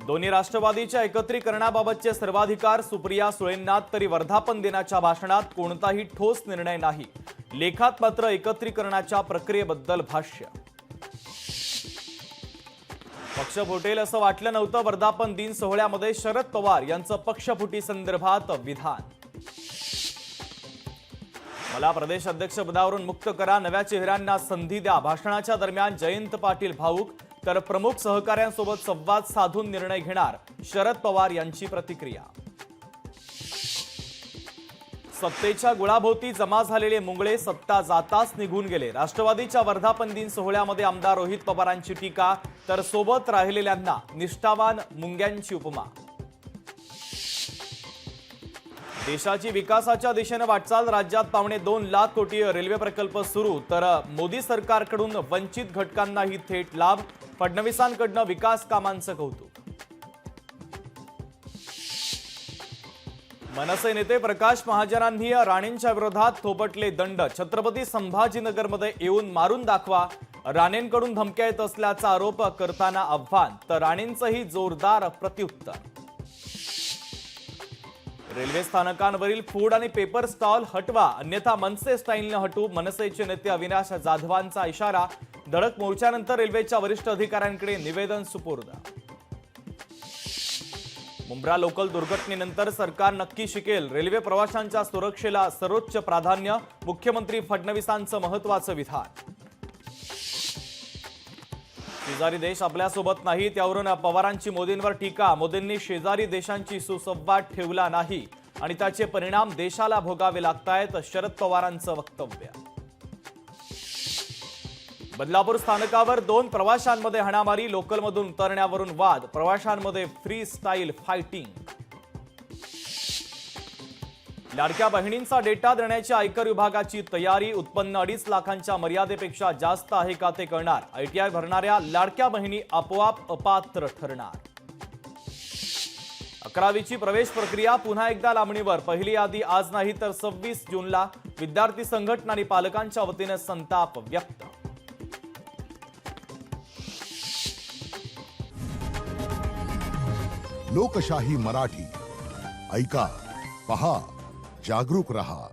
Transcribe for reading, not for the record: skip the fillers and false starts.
दोन्ही राष्ट्रवादीच्या एकत्रीकरणाबाबतचे सर्वाधिकार सुप्रिया सुळेंना, तरी वर्धापन दिनाच्या भाषणात कोणताही ठोस निर्णय नाही. लेखात मात्र एकत्रीकरणाच्या प्रक्रियेबद्दल भाष्य. पक्ष फुटेल असं वाटलं नव्हतं. वर्धापन दिन सोहळ्यामध्ये शरद पवार यांचं पक्षफुटी संदर्भात विधान. मला प्रदेश अध्यक्ष पदावरून मुक्त करा, नव्या चेहऱ्यांना संधी द्या. भाषणाच्या दरम्यान जयंत पाटील भाऊक, तर प्रमुख सहकाऱ्यांसोबत संवाद साधून निर्णय घेणार, शरद पवार यांची प्रतिक्रिया. सत्तेच्या गुळाभोवती जमा झालेले मुंगळे सत्ता जाताच निघून गेले. राष्ट्रवादीच्या वर्धापन दिन सोहळ्यामध्ये आमदार रोहित पवारांची टीका, तर सोबत राहिलेल्यांना निष्ठावान मुंग्यांची उपमा. देशाची विकासाच्या दिशेने वाटचाल. राज्यात 2.25 कोटी रेल्वे प्रकल्प सुरू, तर मोदी सरकारकडून वंचित घटकांनाही थेट लाभ. फडणवीसांकडून विकास कामांचं कौतुक. मनसे नेते प्रकाश महाजनांनी राणेंच्या विरोधात थोपटले दंड. छत्रपती संभाजीनगरमध्ये येऊन मारून दाखवा, राणेंकडून धमक्या येत असल्याचा आरोप करताना आव्हान, तर राणेंचंही जोरदार प्रत्युत्तर. रेल्वे स्थानकांवरील फूड आणि पेपर स्टॉल हटवा, अन्यथा मनसे स्टाईलने हटू. मनसेचे नेते अविनाश जाधवांचा इशारा. धडक मोर्चानंतर रेल्वेच्या वरिष्ठ अधिकाऱ्यांकडे निवेदन सुपूर्द. मुंब्रा लोकल दुर्घटनेनंतर सरकार नक्की शिकेल. रेल्वे प्रवाशांच्या सुरक्षेला सर्वोच्च प्राधान्य. मुख्यमंत्री फडणवीसांचं महत्त्वाचं विधान. शेजारी देश आपल्यासोबत नाही, त्यावरून पवारांची मोदींवर टीका. मोदींनी शेजारी देशांची सुसंवाद ठेवला नाही आणि त्याचे परिणाम देशाला भोगावे लागतायत, शरद पवारांचं वक्तव्य. बदलापूर स्थानकावर 2 प्रवाशांमध्ये हाणामारी. लोकलमधून उतरण्यावरून वाद. प्रवाशांमध्ये फ्री स्टाईल फायटिंग. लाडक्या बहिणींचा डेटा देण्याची आयकर विभागाची तयारी. उत्पन्न 2.5 लाखांच्या मर्यादेपेक्षा जास्त आहे का ते कळणार. ITR भरणाऱ्या लाडक्या बहिणी आपोआप अपात्र ठरणार. 11वीची प्रवेश प्रक्रिया पुन्हा एकदा लांबणीवर. पहिली यादी आज नाही तर 26 जूनला. विद्यार्थी संघटना आणि पालकांच्या वतीने संताप व्यक्त. लोकशाही मराठी ऐका, पहा, जागरूक रहा.